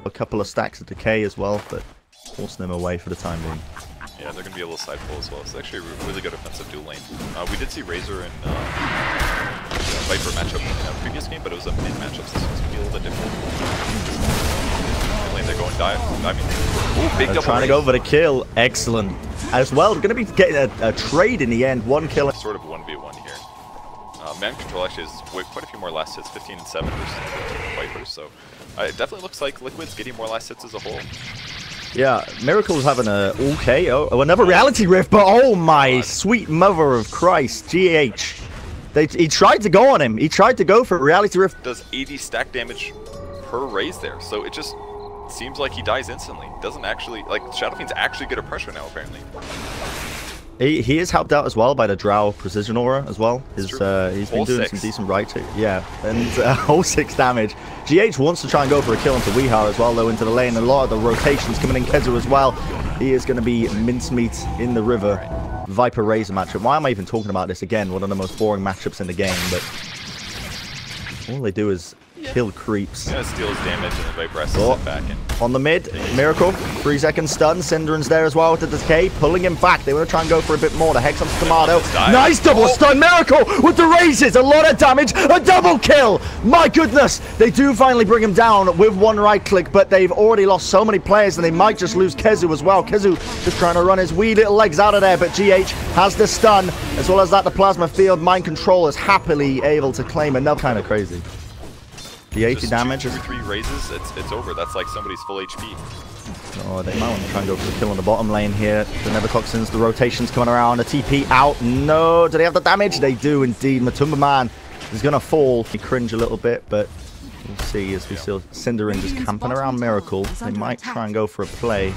A couple of stacks of decay as well, but forcing them away for the time being. Yeah, they're going to be a little side pull as well. It's actually a really good offensive dual lane. We did see Razor and Viper matchup in a previous game, but it was a mid matchup, so this one's going to be a little bit different. Lane, they're going diving. Ooh, big double trying to go for the kill. Excellent. As well, going to be getting a trade in the end. One kill. Sort of 1v1 here. Man Control actually has quite a few more last hits, 15 and 7 versus 15 Vipers, so it definitely looks like Liquid's getting more last hits as a whole. Yeah, Miracle's having a okay. Oh, another reality rift, but oh my sweet mother of Christ, GH. He tried to go on him. He tried to go for a reality rift. Does 80 stack damage per raise there, so it just seems like he dies instantly. Doesn't actually, like, Shadow Fiend's actually good at pressure now, apparently. He is helped out as well by the Drow Precision Aura as well. He's been doing some decent writing. Yeah, and whole 6 damage. GH wants to try and go for a kill into Weehar as well, though, into the lane. A lot of the rotations coming in Kezu as well. He is going to be mincemeat in the river. Viper Razor matchup. Why am I even talking about this again? One of the most boring matchups in the game, but all they do is kill creeps. Yeah, steals damage and the Viper has to step back in. On the mid, Miracle, 3-second stun. Synderen's there as well with the decay, pulling him back. They want to try and go for a bit more. The Hex on Tomato. Nice double stun, Miracle with the raises. A lot of damage, a double kill. My goodness, they do finally bring him down with one right click, but they've already lost so many players and they might just lose Kezu as well. Kezu just trying to run his wee little legs out of there, but GH has the stun. As well as that, the Plasma Field. Mind Control is happily able to claim another. Kind of crazy. The 80 damage. 2 or 3 raises, it's over. That's like somebody's full HP. Oh, they might want to try and go for the kill on the bottom lane here. The Nevertoxins, the rotations coming around, the TP out. No, do they have the damage? They do indeed. Matumba Man is going to fall. He cringe a little bit, but we'll see as we see Synderen just camping around Miracle. They might try and go for a play.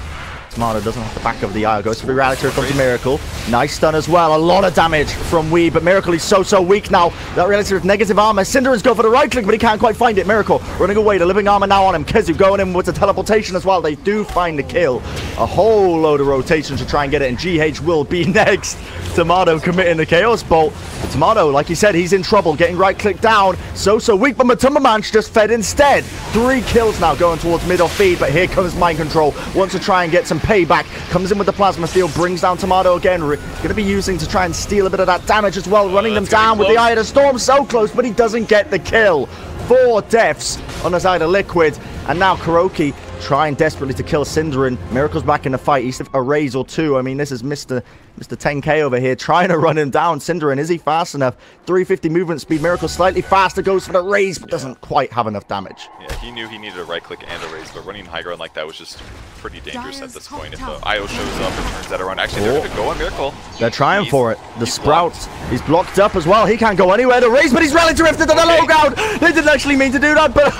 Tomato doesn't have the back of the eye. Goes for the reality rift onto Miracle. Nice stun as well. A lot of damage from Wee, but Miracle is so weak now. That reality rift, negative armor. Synderen's go for the right click, but he can't quite find it. Miracle running away. The living armor now on him. Kezu going in with the teleportation as well. They do find the kill. A whole load of rotations to try and get it, and GH will be next. Tomato committing the Chaos Bolt. But Tomato, like he said, he's in trouble. Getting right click down. So weak, but Matumba Man's just fed instead. 3 kills now going towards mid off feed, but here comes Mind Control. Wants to try and get some payback. Comes in with the Plasma Field, brings down Tomato again. Going to be using to try and steal a bit of that damage as well. Running them down with the Eye of the Storm. So close, but he doesn't get the kill. 4 deaths on the side of Liquid. And now Kuroki trying desperately to kill Synderen. Miracle's back in the fight. He's a raise or 2. I mean, this is Mr. 10K over here trying to run him down. Synderen, is he fast enough? 350 movement speed. Miracle slightly faster, goes for the raise, but doesn't quite have enough damage. Yeah, he knew he needed a right click and a raise, but running high ground like that was just pretty dangerous at this point. If the IO shows up and turns that around, actually they're going to go on Miracle. They're trying for it. The Sprout, he's blocked up as well. He can't go anywhere. The raise, but he's rallied to rift into the low ground. They didn't actually mean to do that, but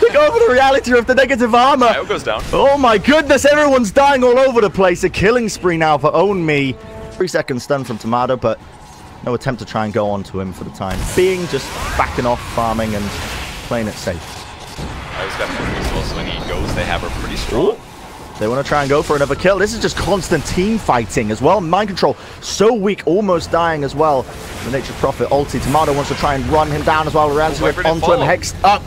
they go for the reality rift, the negative armor. IO goes down. Oh my goodness, everyone's dying all over the place. A killing spree now for Own Me. 3-second stun from Tomato, but no attempt to try and go on to him for the time being. Just backing off, farming, and playing it safe. IO's got more as well, so when he goes, they have her pretty strong. Ooh. They want to try and go for another kill. This is just constant team fighting as well. Mind Control, so weak, almost dying as well. The Nature's Prophet ulti. Tomato wants to try and run him down as well. Reality rift onto him, hexed up.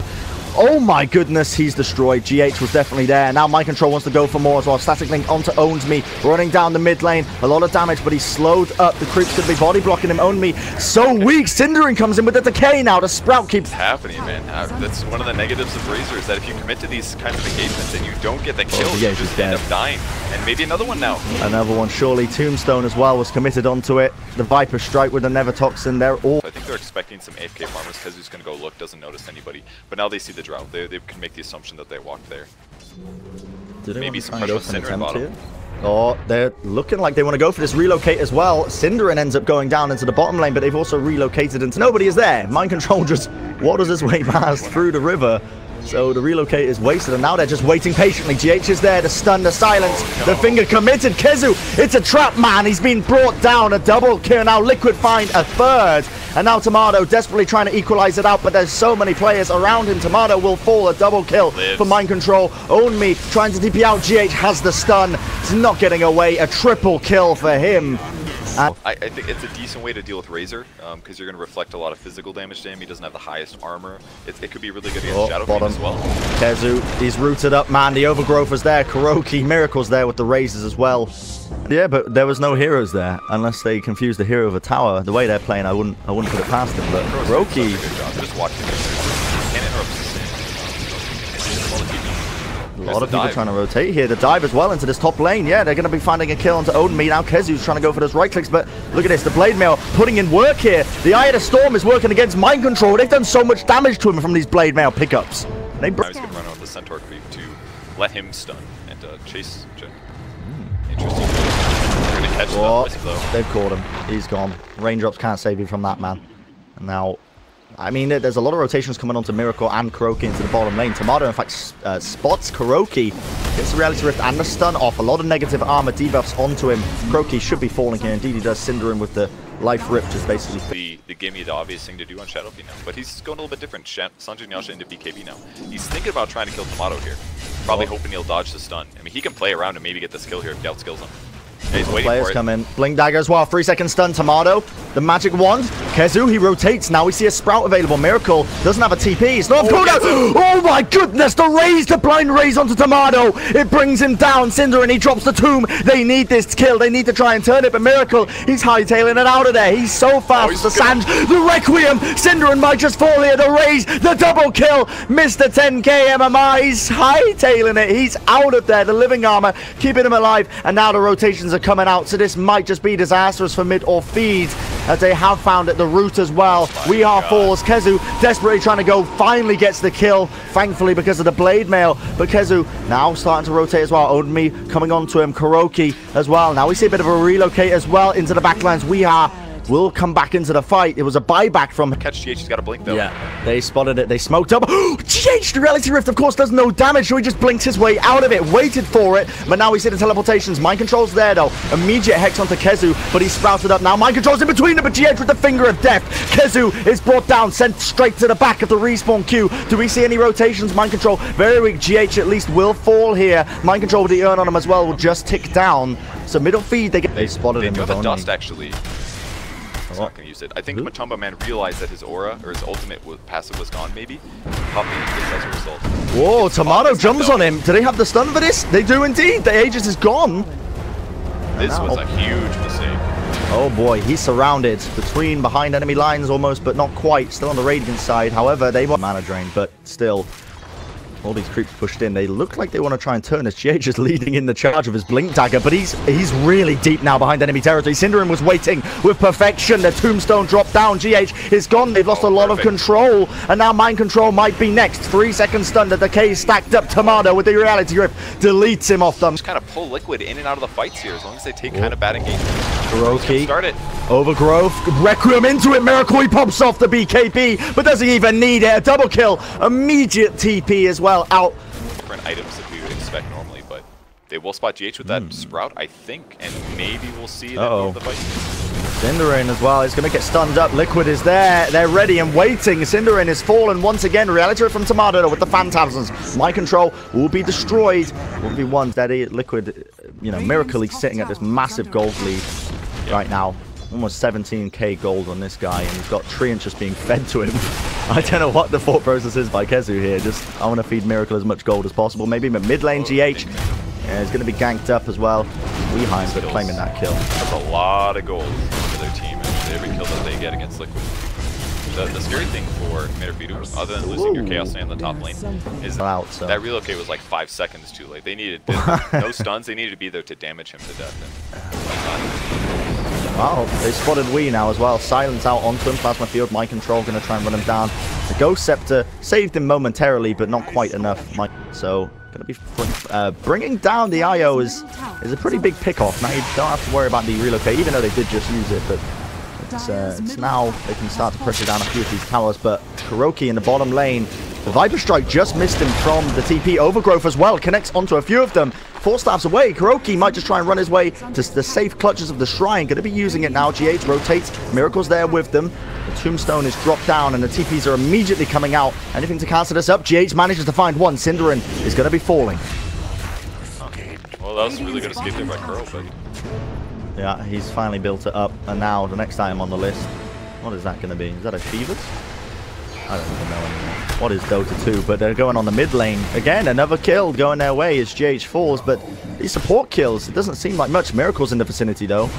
Oh my goodness, he's destroyed. GH was definitely there. Now Mind Control wants to go for more as well. Static Link onto Owns Me, running down the mid lane. A lot of damage, but he's slowed up. The creeps could be body blocking him. Own Me, so weak. Synderen comes in with the decay now. The Sprout keeps happening, man. That's one of the negatives of Razor, is that if you commit to these kinds of engagements and you don't get the kill, you just end up dying. And maybe another one now. Another one, surely. Tombstone as well was committed onto it. The Viper Strike with the Nevertoxin. They're all... I think they're expecting some AFK farmers because he's going to go look, doesn't notice anybody. But now they see the Drow. They can make the assumption that they walked there. Maybe some pressure on Synderen bottom. Oh, they're looking like they want to go for this relocate as well. Synderen ends up going down into the bottom lane, but they've also relocated into... Nobody is there. Mind Control just waters his way past through the river. So the relocate is wasted, and now they're just waiting patiently. GH is there, the stun, the silence, the finger committed. Kezu, it's a trap, man. He's been brought down. A double kill. Now Liquid find a third. And now Tomato desperately trying to equalize it out, but there's so many players around him. Tomato will fall. A double kill for Mind Control. Own Me trying to DP out. GH has the stun. He's not getting away. A triple kill for him. I think it's a decent way to deal with Razor, because you're going to reflect a lot of physical damage to him. He doesn't have the highest armor. It could be really good against Shadow Fiend as well. Kezu, he's rooted up, man. The overgrowth was there. Kuroki, Miracle's there with the razors as well. Yeah, but there was no heroes there, unless they confused the hero of a tower. The way they're playing, I wouldn't put it past them. But Kuroki, just watching this, can't interrupt the a lot of people trying to rotate here. The dive as well into this top lane. Yeah, they're going to be finding a kill onto Odin. Now Kezu's trying to go for those right clicks, but look at this. The Blade Mail putting in work here. The Eye of the Storm is working against Mind Control. They've done so much damage to him from these Blade Mail pickups. I was going to run out the Centaur creep to let him stun and chase Jin. Interesting. They're going to catch the wisp, though. They've caught him. He's gone. Raindrops can't save you from that, man. And now, I mean, there's a lot of rotations coming onto Miracle and Kuroki into the bottom lane. Tomato, in fact, spots Kuroki, gets the Reality Rift and the stun off. A lot of negative armor debuffs onto him. Kuroki should be falling here. Indeed, he does. Cinder him with the Life Rift, is basically... They gave me the obvious thing to do on Shadow Fiend now, but he's going a little bit different. Sanjay Nyasha into BKB now. He's thinking about trying to kill Tomato here. Probably hoping he'll dodge the stun. I mean, he can play around and maybe get this kill here if he outskills him. Yeah, he's waiting players for it. come in. Blink Dagger as well. 3-second stun. Tomato. The magic wand. Kezu, he rotates. Now we see a Sprout available. Miracle doesn't have a TP. It's not cooldown. Oh my goodness. The raise, the blind raise onto Tomato. It brings him down. Cinder, and he drops the tomb. They need this kill. They need to try and turn it. But Miracle, he's hightailing it out of there. He's so fast. The Sanj, the Requiem. Cinder and might just fall here. The raise, the double kill. Mr. 10k MMR. He's hightailing it. He's out of there. The living armor keeping him alive. And now the rotations are coming out, so this might just be disastrous for mid or feed, as they have found at the root as well. We are falls. Kezu desperately trying to go, finally gets the kill, thankfully because of the Blade Mail. But Kezu now starting to rotate as well. Odinme coming on to him. Kuroki as well. Now we see a bit of a relocate as well into the backlines. We are will come back into the fight. It was a buyback from... Catch GH, he's got a blink though. Yeah, they spotted it. They smoked up. GH, the Reality Rift, of course, does no damage, so he just blinked his way out of it, waited for it, but now we see the teleportations. Mind Control's there, though. Immediate Hex onto Kezu, but he's sprouted up now. Mind Control's in between them, but GH with the Finger of Death. Kezu is brought down, sent straight to the back of the respawn queue. Do we see any rotations? Mind Control, very weak. GH at least will fall here. Mind Control with the Urn on him as well will just tick down. So middle feed, they spotted him. They do the dust, actually. He's not going to use it. I think Matumba Man realized that his aura, or his ultimate passive was gone, maybe. Popped into this as a result. Whoa, Tomato jumps on him. Do they have the stun for this? They do indeed. The Aegis is gone. This was a huge mistake. Oh boy, he's surrounded behind enemy lines almost, but not quite. Still on the Radiant side. However, they want mana drain, but still... all these creeps pushed in. They look like they want to try and turn this. GH is leading in the charge of his Blink Dagger, but he's really deep now behind enemy territory. Cinderin was waiting with perfection. The Tombstone dropped down. GH is gone. They've lost a lot of control, and now Mind Control might be next. 3-second stun. The Decay stacked up. Tomato with the Reality Rift deletes him off them. Just kind of pull Liquid in and out of the fights here, as long as they take kind of bad engagement. Kuroki. Start it. Overgrowth. Requiem into it. Miracle. He pops off the BKB, but doesn't even need it. A double kill. Immediate TP as well. Out. Different items that we would expect normally, but they will spot GH with that Sprout, I think, and maybe we'll see that the fight. Cinderin as well is going to get stunned up. Liquid is there. They're ready and waiting. Cinderin is fallen once again. Reality from Tomato with the Phantasms. Mind Control will be destroyed. Will be one. Steady. Liquid, you know, Miracle, he's sitting at this massive gold lead right now. Almost 17k gold on this guy, and he's got Treant just being fed to him. I don't know what the thought process is by Kezu here. Just, I want to feed Miracle as much gold as possible. Maybe mid lane GH. Yeah, he's going to be ganked up as well. Weeheim, but claiming that kill. That's a lot of gold for their team, and every kill that they get against Liquid. The scary thing for Metafidu, other than losing your Chaos Sand in the top lane, is that relocate was like 5 seconds too late. They needed no stuns. They needed to be there to damage him to death. And, wow, they spotted Wee now as well. Silence out onto him. Plasma Field, Mind Control going to try and run him down. The Ghost Scepter saved him momentarily, but not quite enough. So going to be bringing down the IO is a pretty big pick-off. Now you don't have to worry about the relocate, even though they did just use it, but it's now they can start to pressure down a few of these towers. But Kuroki in the bottom lane, the Viper Strike just missed him from the TP. Overgrowth as well connects onto a few of them. 4 staffs away. Kuroki might just try and run his way to the safe clutches of the Shrine. Going to be using it now. GH rotates. Miracle's there with them. The Tombstone is dropped down, and the TPs are immediately coming out. Anything to cancel this up. GH manages to find one. Cinderin is going to be falling. Well, that was a really good escape there by Curl, but Yeah, he's finally built it up. And now the next item on the list. What is that going to be? Is that a Shivas? I don't even know anymore. What is Dota 2? But they're going on the mid lane. Again, another kill going their way as GH falls. But these support kills, it doesn't seem like much. Miracle's in the vicinity, though.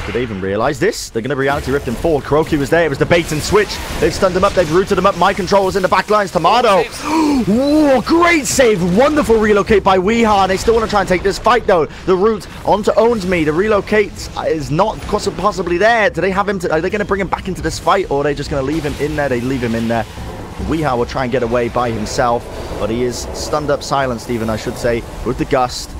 Did they even realize this? They're going to reality rift him forward. Kuroki was there. It was the bait and switch. They've stunned him up. They've rooted him up. My controller's in the back lines. Tomato. Whoa, great save. Wonderful relocate by Weeha. They still want to try and take this fight, though. The route onto Owns Me. The relocate is not possibly there. Do they have him? Are they going to bring him back into this fight, or are they just going to leave him in there? They leave him in there. Weeha will try and get away by himself, but he is stunned up, silenced even, I should say, with the gust.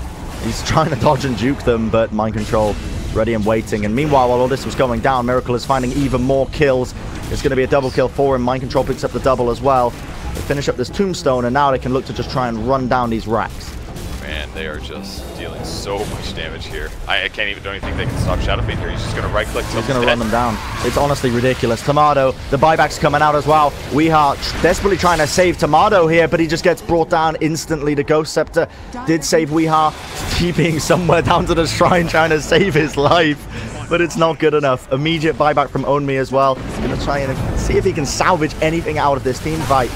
He's trying to dodge and juke them, but mind control ready and waiting. And meanwhile, while all this was going down, Miracle is finding even more kills. It's going to be a double kill for him. Mind control picks up the double as well. They finish up this tombstone, and now they can look to just try and run down these racks. Man, they are just dealing so much damage here. I can't even, don't even think they can stop Shadowfeint here. He's just going to right-click. He's going to run them down. It's honestly ridiculous. Tomato, the buyback's coming out as well. Weeha desperately trying to save Tomato here, but he just gets brought down instantly. The Ghost Scepter did save Weeha, TPing somewhere down to the shrine, trying to save his life. But it's not good enough. Immediate buyback from Onmi as well. He's going to try and see if he can salvage anything out of this team fight.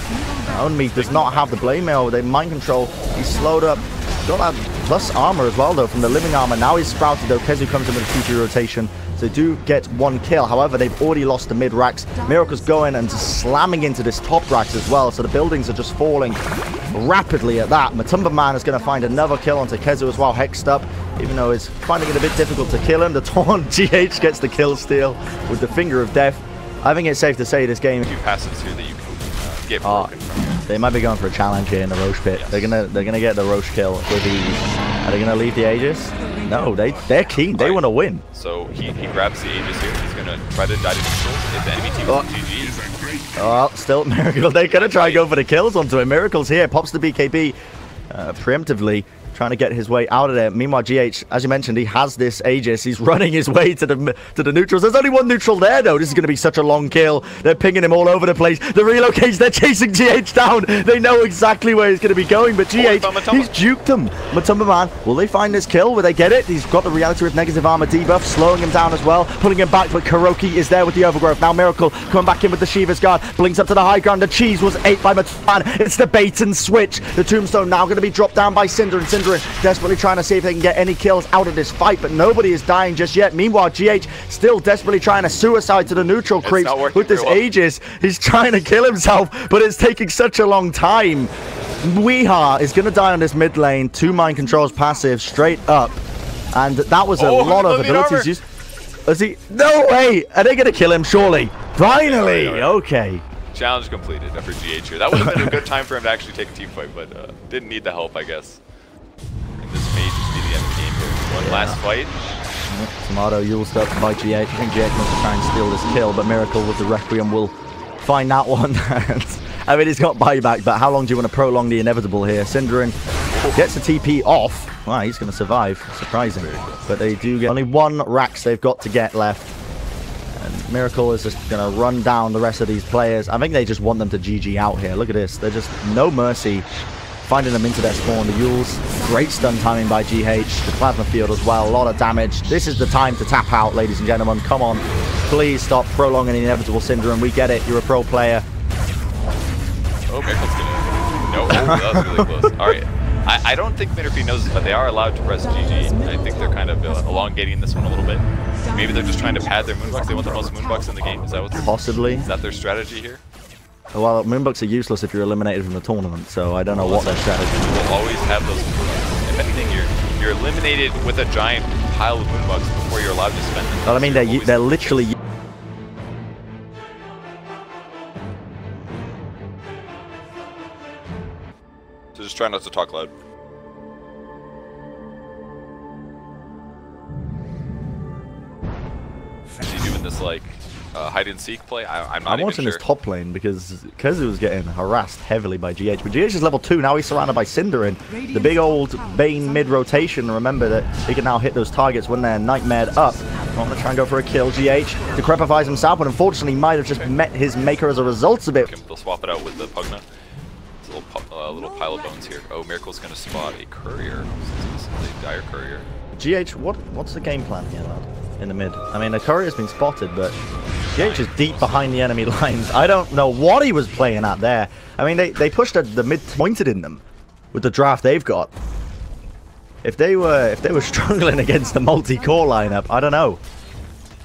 Onmi does not have the blade mail with a mind control. He's slowed up. Got that plus armor as well, though, from the living armor. Now he's sprouted, though. Kezu comes in with a TP rotation. So they do get one kill. However, they've already lost the mid racks. Miracle's going and just slamming into this top racks as well. So the buildings are just falling rapidly at that. Matumba Man is going to find another kill onto Kezu as well, hexed up. Even though he's finding it a bit difficult to kill him. The taunt, GH gets the kill steal with the finger of death. I think it's safe to say this game. A few passes here that you can get broken from here. They might be going for a challenge here in the Roche pit. Yes. They're gonna get the Roche kill with ease. Are they gonna leave the Aegis? No, they're keen. They want to win. So he grabs the Aegis here. He's gonna try to die to neutral. If the enemy team is GG. Oh, still Miracle. They're gonna try and go for the kills onto him. Miracle's here. Pops the BKB preemptively, trying to get his way out of there. Meanwhile, GH, as you mentioned, he has this Aegis. He's running his way to the neutrals. There's only one neutral there, though. This is going to be such a long kill. They're pinging him all over the place. The relocates, they're chasing GH down. They know exactly where he's going to be going, but GH, he's juked him. Matumba Man, will they find this kill? Will they get it? He's got the reality with negative armor debuff, slowing him down as well, pulling him back, but Kuroki is there with the overgrowth. Now Miracle coming back in with the Shiva's guard, blinks up to the high ground. The cheese was ate by Matumba Man. It's the bait and switch. The tombstone now going to be dropped down by Synderen. Synderen desperately trying to see if they can get any kills out of this fight, but nobody is dying just yet. Meanwhile, GH still desperately trying to suicide to the neutral creeps with this Aegis. He's trying to kill himself, but it's taking such a long time. Weeha is going to die on this mid lane. 2 mind controls passive straight up, and that was a lot of abilities used. Is he? No way! Are they going to kill him? Surely. Finally. Okay. Challenge completed for GH here. That would have been a good time for him to actually take a team fight, but didn't need the help, I guess. This may just be the end of the game here. One last fight. Tomato used up by GH. I think GH wants to try and steal this kill, but Miracle with the Requiem will find that one. I mean, he's got buyback, but how long do you want to prolong the inevitable here? Synderen gets the TP off. Wow, he's going to survive. Surprising. But they do get only 1 Rax they've got to get left. And Miracle is just going to run down the rest of these players. I think they just want them to GG out here. Look at this. They're just no mercy. Finding them into their spawn. The Yules, great stun timing by GH. The Plasma Field as well, a lot of damage. This is the time to tap out, ladies and gentlemen. Come on. Please stop prolonging the inevitable Synderen. We get it. You're a pro player. Oh, Miracle's gonna... No, that was really close. All right. I don't think Minerfi knows this, but they are allowed to press GG. I think they're kind of elongating this one a little bit. Maybe they're just trying to pad their moonbucks. They want the most moonbucks in the game. Is that what they're... Possibly. Is that their strategy here? Well, moonbucks are useless if you're eliminated from the tournament, so I don't know what their strategy is. You will always have those moonbucks. If anything, you're eliminated with a giant pile of moonbucks before you're allowed to spend them. Well, I mean, they're literally... So just try not to talk loud. Is he doing this, like, hide and seek play? I'm not even watching sure. his top lane because Kezu was getting harassed heavily by GH. But GH is level 2. Now he's surrounded by Synderen. The big old Bane mid rotation. Remember that he can now hit those targets when they're nightmared up. I want to try and go for a kill. GH decrepifies himself, but unfortunately might have just met his maker as a result of it. They'll swap it out with the Pugna. It's a little pile of bones here. Oh, Miracle's going to spot a courier. This is a dire courier. GH, what's the game plan here, lad? In the mid. I mean, the courier's been spotted, but GH is deep behind the enemy lines. I don't know what he was playing at there. I mean, they pushed the mid pointed in them with the draft they've got. If they were struggling against the multi-core lineup, I don't know.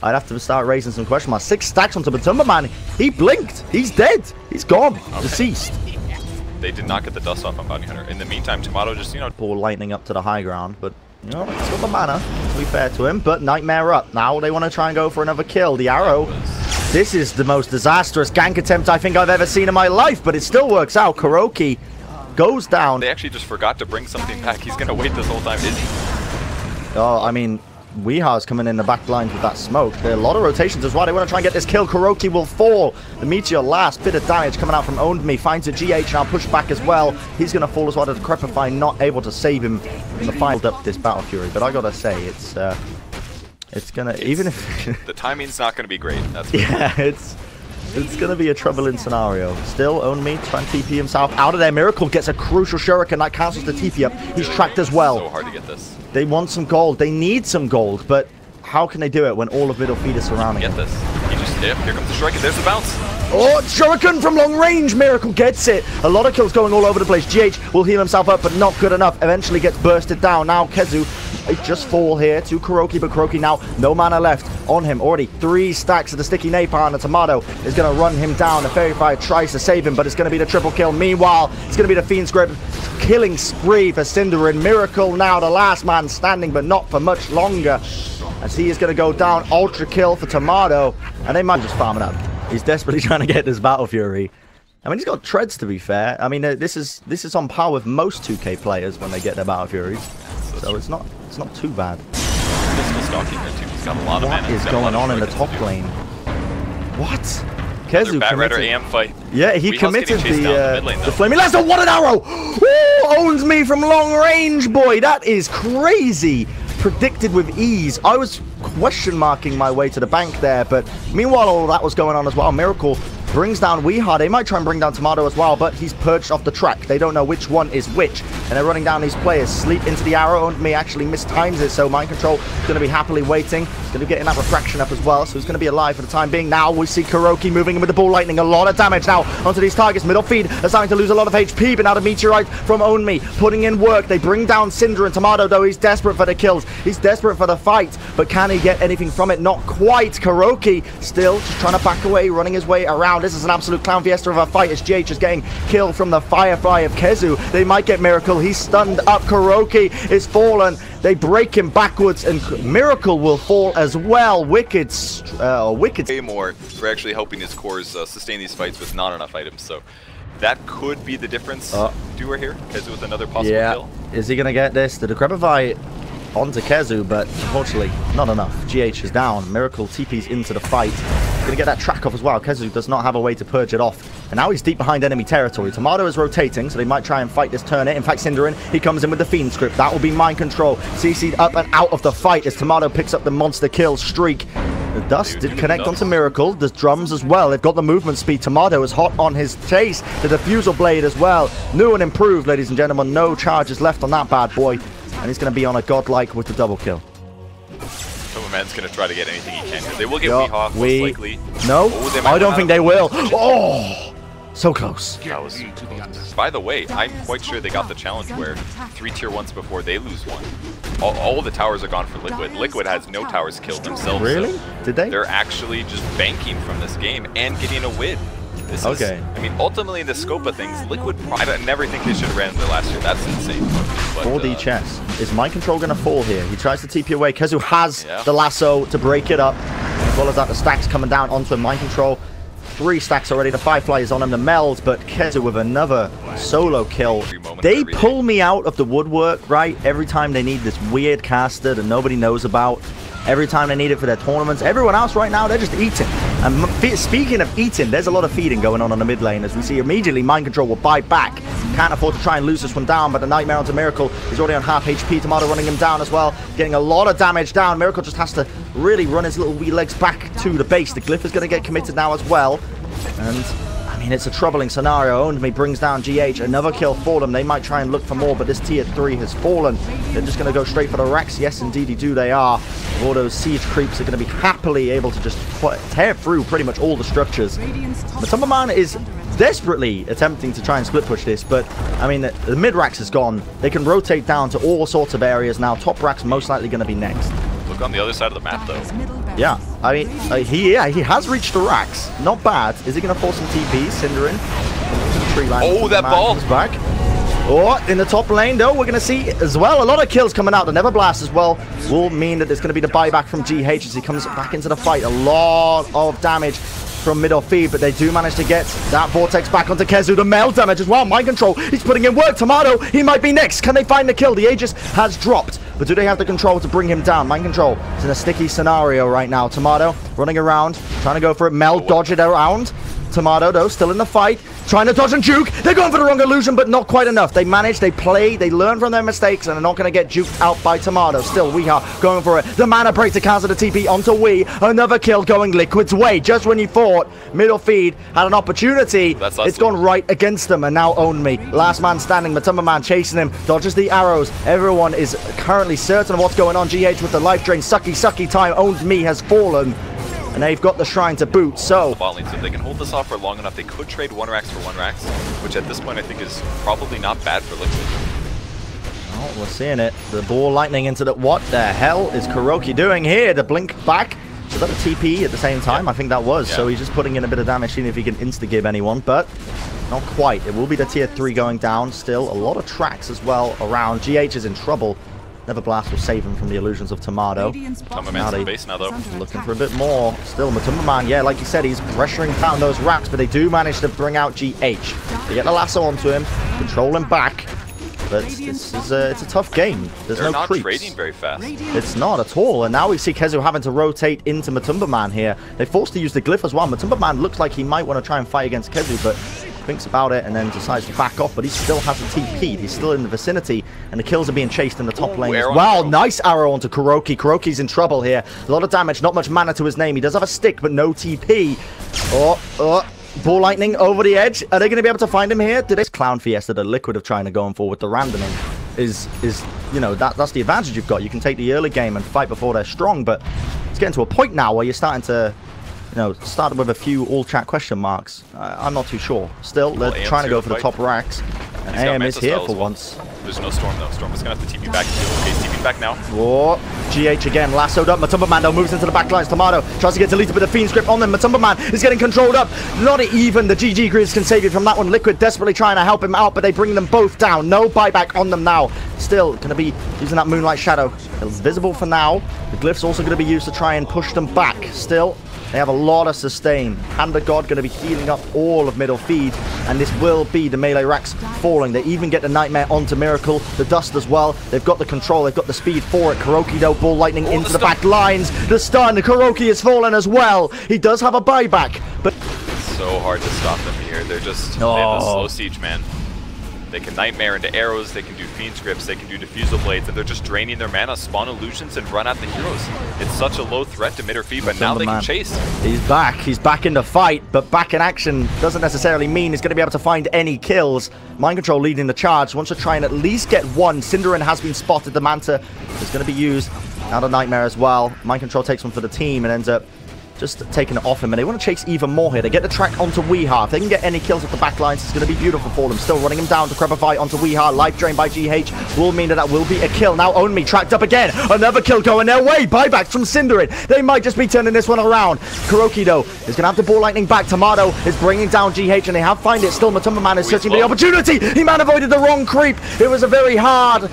I'd have to start raising some question marks. 6 stacks onto Matumba, man. He blinked. He's dead. He's gone. Okay. Deceased. They did not get the dust off on Bounty Hunter. In the meantime, Tomato just, ball lightning up to the high ground, but, he's got the mana, to be fair to him. But Nightmare up. Now they want to try and go for another kill. The arrow. This is the most disastrous gank attempt I think I've ever seen in my life, but it still works out. KuroKy goes down. They actually just forgot to bring something back. He's going to wait this whole time, is he? Oh, I mean, Weeha's coming in the back lines with that smoke. There are a lot of rotations as well. They want to try and get this kill. KuroKy will fall. The Meteor last bit of damage coming out from Owned Me. Finds a GH now, push back as well. He's going to fall as well. The Decrepify not able to save him in the final up this Battle Fury. But I got to say, it's going to, even if... the timing's not going to be great. That's yeah, it's going to be a troubling scenario. Still, Own Me trying to TP himself out of there. Miracle gets a crucial shuriken that cancels the TP up. He's tracked as well. So hard to get this. They want some gold. They need some gold, but how can they do it when all of middle feed is surrounding him? Get this. He just, here comes the shuriken. There's the bounce. Oh, shuriken from long range. Miracle gets it. A lot of kills going all over the place. GH will heal himself up, but not good enough. Eventually gets bursted down. Now Kezu, it just fall here to KuroKy, but KuroKy now no mana left on him. Already 3 stacks of the sticky napalm. The Tomato is going to run him down. The Fairy Fire tries to save him, but it's going to be the triple kill. Meanwhile, it's going to be the Fiend's Grip. Killing spree for Cinderin. Miracle now the last man standing, but not for much longer, as he is going to go down. Ultra kill for Tomato, and they might just farm it up. He's desperately trying to get this Battle Fury. I mean, he's got treads, to be fair. I mean, this is on par with most 2K players when they get their Battle Furies, so it's not too bad. Physical stalking there too. He's got a lot of mana. What is going on in the top lane? What? Kezu committed. AM fight. Yeah, he committed the Flaming Lasso. What an arrow! Ooh, Owns Me from long range, boy. That is crazy. Predicted with ease. I was question marking my way to the bank there, but meanwhile all that was going on as well. Miracle brings down Weeha. They might try and bring down Tomato as well, but he's perched off the track. They don't know which one is which, and they're running down these players. Sleep into the arrow. Owned Me actually mistimes it, so Mind Control is going to be happily waiting. He's going to be getting that refraction up as well, so he's going to be alive for the time being. Now we see KuroKy moving in with the ball lightning. A lot of damage now onto these targets. Middle feed are starting to lose a lot of HP, but now the Meteorite from Own Me putting in work. They bring down Cinder, and Tomato, though, he's desperate for the kills. He's desperate for the fight, but can he get anything from it? Not quite. KuroKy still just trying to back away, running his way around. This is an absolute clown fiesta of a fight as GH is getting killed from the Firefly of Kezu. They might get Miracle. He's stunned up. KuroKy is fallen. They break him backwards, and Miracle will fall as well. Wicked. Way more for actually helping his cores sustain these fights with not enough items. So that could be the difference doer here. Kezu with another possible kill. Is he going to get this? The Decrepify onto Kezu, but unfortunately not enough. GH is down. Miracle TP's into the fight. Going to get that track off as well. Kezu does not have a way to purge it off. And now he's deep behind enemy territory. Tomato is rotating, so they might try and fight this turn. In fact, Cinderin, he comes in with the Fiend script. That will be Mind Control. CC'd up and out of the fight as Tomato picks up the monster kill streak. The dust did connect onto Miracle. There's drums as well. They've got the movement speed. Tomato is hot on his chase. The diffusal blade as well. New and improved, ladies and gentlemen. No charges left on that bad boy. And he's going to be on a godlike with the double kill. Man's going to try to get anything he can. They will get Weehaw, most likely. No, I don't think they will. Oh, so close. That was close. By the way, I'm quite sure they got the challenge where 3 tier 1s before they lose one. All the towers are gone for Liquid. Liquid has no towers killed themselves. Really? So Did they? They're actually just banking from this game and getting a win. This is, I mean, ultimately, in the scope of things, Liquid, I never think they should have ran into last year. That's insane. But, 4D chess. Is Mind Control going to fall here? He tries to TP away. Kezu has the lasso to break it up. As well as that, the stacks coming down onto him. Mind Control. 3 stacks already. The Firefly is on him. The meld, but Kezu with another solo kill. They pull me out of the woodwork, right? Every time they need this weird caster that nobody knows about. Every time they need it for their tournaments. Everyone else right now, they're just eating. And speaking of eating, there's a lot of feeding going on the mid lane. As we see immediately, Mind Control will buy back. Can't afford to try and lose this one down, but the Nightmare onto Miracle is already on half HP. Tomato running him down as well. Getting a lot of damage down. Miracle just has to really run his little wee legs back to the base. The Glyph is going to get committed now as well. And mean, it's a troubling scenario. Owned Me brings down GH. Another kill for them. They might try and look for more, but this tier 3 has fallen. They're just going to go straight for the Rex. Yes, indeedy do they are. All those siege creeps are going to be happily able to just tear through pretty much all the structures. Matumbaman is desperately attempting to try and split push this, but I mean, the mid-racks is gone. They can rotate down to all sorts of areas now. Top rack's most likely going to be next. Look on the other side of the map, though. Yeah, I mean, he has reached the racks. Not bad. Is he going to force some TP? Cinder in. Tree line. Oh, that ball! Back. Oh, in the top lane, though, we're going to see as well a lot of kills coming out. The Never Blast as well will mean that there's going to be the buyback from GH as he comes back into the fight. A lot of damage from mid or feed, but they do manage to get that Vortex back onto Kezu. The meld damage as well. Mind control. He's putting in work. Tomato, he might be next. Can they find the kill? The Aegis has dropped, but do they have the control to bring him down? Mind control is in a sticky scenario right now. Tomato running around, trying to go for it. Meld, dodge it around. Tomato, though, still in the fight, trying to dodge and juke. They're going for the wrong illusion, but not quite enough. They manage, they play, they learn from their mistakes, and are not going to get juked out by Tomato. Still, Weeha going for it. The mana break to cancel the TP onto Wee. Another kill going Liquid's way. Just when you thought middle feed had an opportunity, it's gone right against them, and now Own Me. Last man standing, Matumbaman chasing him, dodges the arrows. Everyone is currently certain of what's going on. GH with the life drain. Sucky time. Owned Me has fallen. And they've got the shrine to boot, so... If they can hold this off for long enough, they could trade 1 racks for 1 racks, which at this point I think is probably not bad for Liquid. Oh, we're seeing it. The ball lightning into the... What the hell is Kuroki doing here? The blink back. Was that a TP at the same time? I think that was. Yeah. So he's just putting in a bit of damage, seeing if he can insta-gib anyone, but not quite. It will be the tier 3 going down still. A lot of tracks as well around. GH is in trouble. Never Blast will save him from the illusions of Tomato. Matumbaman's in base now, though. Looking for a bit more. Still, Matumbaman, yeah, like you said, he's pressuring down those racks, but they do manage to bring out GH. They get the lasso onto him, control him back. But it's a tough game. There's no creeps. They're not trading very fast. It's not at all. And now we see Kezu having to rotate into Matumbaman here. They're forced to use the glyph as well. Matumbaman looks like he might want to try and fight against Kezu, but thinks about it and then decides to back off, but he still has a TP. He's still in the vicinity, and the kills are being chased in the top lane as well. Nice arrow onto Kuroki. Kuroki's in trouble here. A lot of damage, not much mana to his name. He does have a stick, but no TP. Ball lightning over the edge. Are they going to be able to find him here? Did this Clown Fiesta that Liquid are trying to go for with the randoming is you know, that's the advantage you've got. You can take the early game and fight before they're strong, but it's getting to a point now where you're starting to, you know, start with a few all-chat question marks. I'm not too sure. Still, they're trying to go for the top racks. And AM is here for once. There's no Storm, though. Storm is going to have to TP back. Okay, he's TPing back now. Whoa. GH again, lassoed up. Matumbaman, though, moves into the back lines. Tomato tries to get deleted with the Fiend's Grip on them. Matumbaman is getting controlled up. Not even the GG Greaves can save you from that one. Liquid desperately trying to help him out, but they bring them both down. No buyback on them now. Still going to be using that Moonlight Shadow. It's visible for now. The Glyph's also going to be used to try and push them back. Still, they have a lot of sustain. Hand of God going to be healing up all of middle feed, and this will be the melee racks falling. They even get the Nightmare onto Miracle, the Dust as well. They've got the control, they've got the speed for it. Kuroki, though, ball lightning into the back lines. The stun, Kuroki is fallen as well. He does have a buyback, but it's so hard to stop them here. They're just they have a slow siege, man. They can Nightmare into arrows, they can do Fiend's Grips, they can do Diffusal Blades, and they're just draining their mana, spawn illusions, and run at the heroes. It's such a low threat to mid or feed, but now they can chase. He's back in the fight, but back in action doesn't necessarily mean he's going to be able to find any kills. Mind Control leading the charge, wants to try and at least get one. Cinderin has been spotted, the Manta is going to be used. Now the Nightmare as well. Mind Control takes one for the team and ends up just taking it off him, and they want to chase even more here. They get the track onto Weeha. If they can get any kills off the back lines, it's going to be beautiful for them. Still running him down to Crepify onto Weeha. Life drain by GH will mean that will be a kill. Now Own Me tracked up again. Another kill going their way. Buybacks from Cinderin. They might just be turning this one around. Kuroki, though, is going to have the ball lightning back. Tomato is bringing down GH, and they have find it. Still, Matumbaman is searching for the opportunity. He man avoided the wrong creep. It was a very hard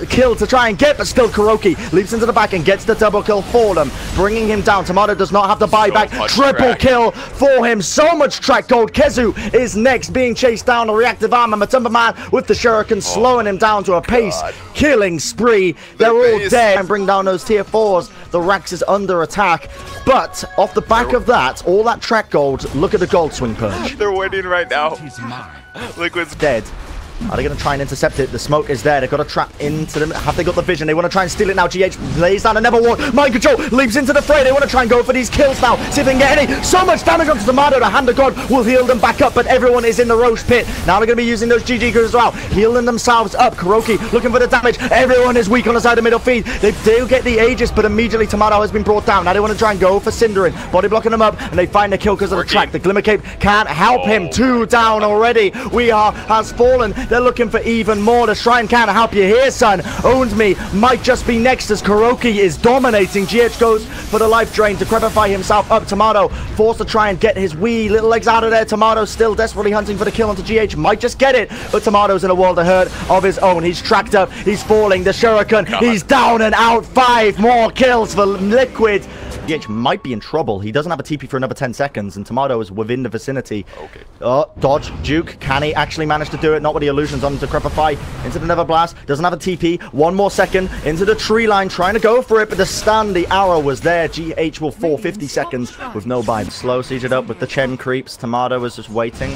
kill to try and get, but still Kuroki leaps into the back and gets the double kill for them, bringing him down. Tomato does not have the buyback. Triple kill for him. So much track gold. Kezu is next, being chased down. A reactive armor. Matumbaman with the shuriken, slowing him down to a pace killing spree. They're all dead. And bring down those tier 4s. The Rax is under attack. But off the back of that, all that track gold, look at the gold swing punch. They're winning right now. Liquid's dead. Are they going to try and intercept it? The smoke is there. They've got to trap into them. Have they got the vision? They want to try and steal it now. GH lays down a never ward. Mind control leaps into the fray. They want to try and go for these kills now. See if they can get any. So much damage onto Tomato. The Hand of God will heal them back up, but everyone is in the roast pit. Now they're going to be using those GG crews as well. Healing themselves up. Kuroki looking for the damage. Everyone is weak on the side of middle feed. They do get the Aegis, but immediately Tomato has been brought down. Now they want to try and go for Cindering. Body blocking them up, and they find the kill because of the track. The Glimmer Cape can't help him. 2 down already. Has fallen. They're looking for even more. The Shrine can't help you here, son. Owns Me might just be next as Kuroki is dominating. GH goes for the life drain to crepify himself up. Tomato forced to try and get his wee little legs out of there. Tomato still desperately hunting for the kill onto GH. Might just get it, but Tomato's in a world of hurt of his own. He's tracked up. He's falling. The Shuriken. He's down and out. 5 more kills for Liquid. GH might be in trouble. He doesn't have a TP for another 10 seconds, and Tomato is within the vicinity. Okay. Oh, dodge. Juke. Can he actually manage to do it? Not with the illusions on to crepify. Into the Nether Blast. Doesn't have a TP. 1 more second. Into the tree line. Trying to go for it, but the stun, the arrow was there. GH will fall 50 seconds with no bind. Slow siege it up with the Chen creeps. Tomato is just waiting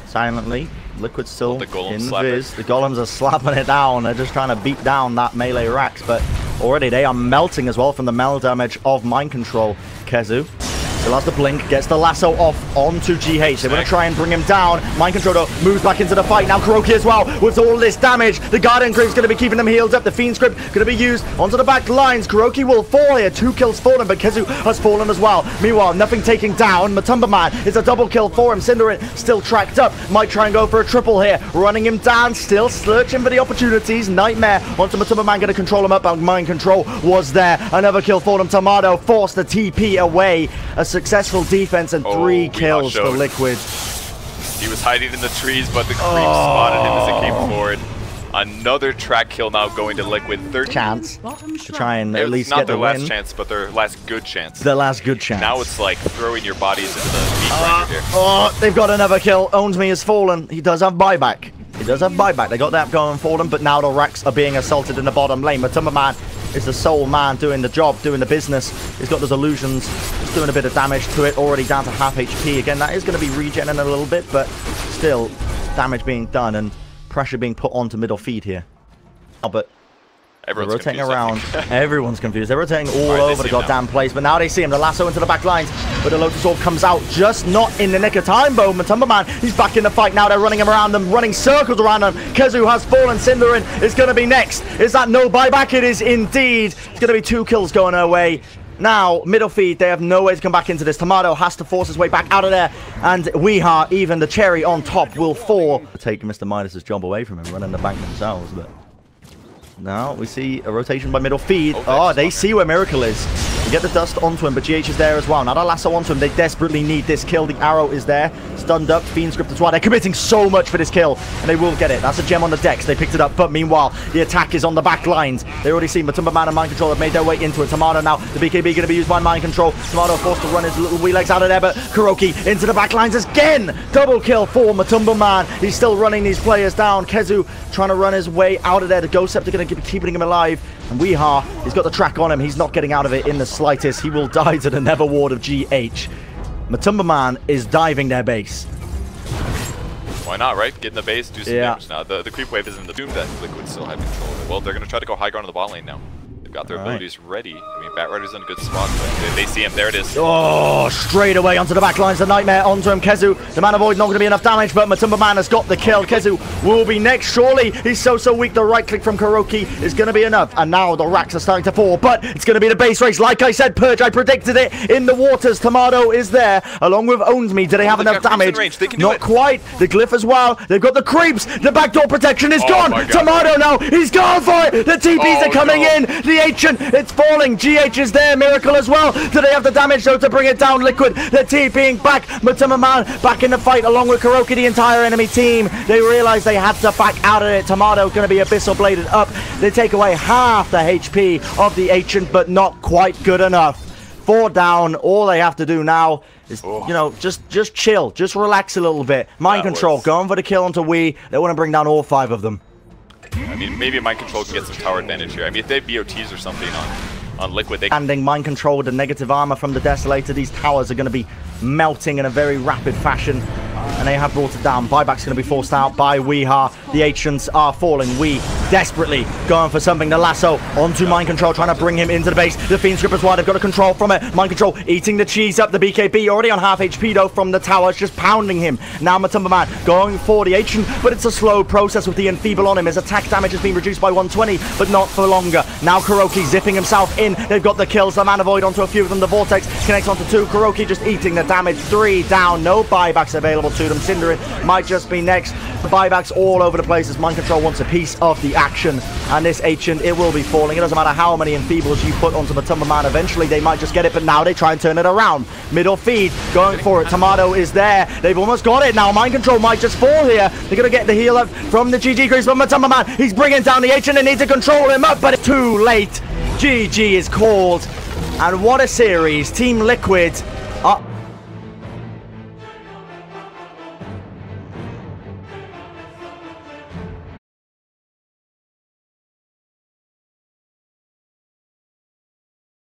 silently. Liquid still in viz. The golems are slapping it down. They're just trying to beat down that melee Rax, but already they are melting as well from the mel damage of Mind Control. Kezu still has the blink, gets the lasso off onto GH. They want to try and bring him down. Mind Control though moves back into the fight. Now Kuroki as well with all this damage. The Guardian Creep's going to be keeping them healed up. The Fiend Script going to be used onto the back lines. Kuroki will fall here. 2 kills fallen, but Kezu has fallen as well. Meanwhile, nothing taking down. Matumba Man is a double kill for him. Cinderin still tracked up. Might try and go for a triple here. Running him down. Still searching for the opportunities. Nightmare onto Matumba Man. Going to control him up. But Mind Control was there. Another kill for him. Tomato forced the TP away. A successful defense and 3 kills for Liquid. He was hiding in the trees, but the creep spotted him as it came forward. Another track kill now going to Liquid. Third chance to try and at least get the win. Not their last win. chance, but their last good chance. Their last good chance. Now it's like throwing your bodies into the meat grinder here. Oh, they've got another kill. Owns Me has fallen. He does have buyback. He does have buyback. They got that going for them, but now the Rax are being assaulted in the bottom lane. Matumba Man is the sole man doing the job, doing the business. He's got those illusions. He's doing a bit of damage to it. Already down to half HP. Again, that is going to be regenerating a little bit, but still damage being done and pressure being put onto middle feed here. Oh, but everyone's rotating confused, around. Everyone's confused. They're rotating all over the goddamn place. But now they see him. The lasso into the back lines. But the Lotus Orb comes out just not in the nick of time, though. Matumba Man, he's back in the fight now. They're running him around them, running circles around them. Kezu has fallen. Cinderin is going to be next. Is that no buyback? It is indeed. It's going to be 2 kills going her way. Now, middle feed, they have no way to come back into this. Tomato has to force his way back out of there. And Weeha, even the cherry on top, will fall. Take Mr. Midas' job away from him, running the bank themselves. But now we see a rotation by middle feed. Oh, they see where Miracle is. They get the dust onto him, but GH is there as well. Now that lasso onto him, they desperately need this kill. The arrow is there. Stunned up. Fiend Script as well. They're committing so much for this kill, and they will get it. That's a gem on the decks. They picked it up, but meanwhile, the attack is on the back lines. They already see Matumba Man and Mind Control have made their way into it. Tomato now. The BKB going to be used by Mind Control. Tomato forced to run his little wee legs out of there, but Kuroki into the back lines again. Double kill for Matumba Man. He's still running these players down. Kezu trying to run his way out of there. The Ghost Scepter going to keep keeping him alive. And Weeha, he's got the track on him. He's not getting out of it in the slightest. He will die to the Nether Ward of GH. Matumba Man is diving their base. Why not, right? Get in the base, do some damage now. The creep wave is in the doom that Liquid still have control of. Well, they're going to try to go high ground on the bot lane now. They've got their abilities ready. I mean, Batrider's in a good spot, but they see him. There it is. Oh, straight away onto the back lines. The Nightmare onto him. Kezu, the Mana Void, not going to be enough damage, but Matumba Man has got the kill. Kezu will be next, surely. He's so weak. The right click from Kuroki is going to be enough. And now the racks are starting to fall, but it's going to be the base race. Like I said, Purge, I predicted it in the waters. Tomato is there, along with Owns Me. Do they have enough damage? Not quite. The Glyph as well. They've got the creeps. The backdoor protection is gone. Tomato now. He's gone for it. The TPs are coming in. The Ancient, it's falling. GH is there. Miracle as well. Do they have the damage though to bring it down? Liquid, the TPing back. Matumba Man back in the fight along with Kuroki, the entire enemy team. They realize they had to back out of it. Tomato going to be Abyssal Bladed up. They take away half the HP of the Ancient, but not quite good enough. 4 down. All they have to do now is, you know, just chill. Just relax a little bit. Mind Control, going for the kill onto Wii. They want to bring down all 5 of them. I mean, maybe Mind Control can get some tower advantage here. I mean, if they have BOTs or something on Liquid, they can... Mind Control with the negative armor from the Desolator. These towers are going to be melting in a very rapid fashion. and they have brought it down. Buyback's going to be forced out by Weeha. The Ancients are falling. We desperately going for something. The lasso onto Mind Control, trying to bring him into the base. The Fiend Strip as well. They've got a control from it. Mind Control eating the cheese up. The BKB already on half HP though from the towers, just pounding him. Now Matumba Man going for the Ancient, but it's a slow process with the Enfeeble on him. His attack damage has been reduced by 120, but not for longer. Now Kuroki zipping himself in. They've got the kills. The Mana Void onto a few of them. The Vortex connects onto 2. Kuroki just eating the damage. 3 down. No buybacks available to them. Cinderin might just be next. The buybacks all over the place as Mind Control wants a piece of the action. And this Ancient, it will be falling. It doesn't matter how many Enfeebles you put onto Matumba Man. Eventually they might just get it, but now they try and turn it around. Middle feed going for it. Tomato is there. They've almost got it now. Mind Control might just fall here. They're going to get the heal up from the GG crease, but Matumba Man, he's bringing down the Ancient and needs to control him up, but it's too late. GG is called. And what a series. Team Liquid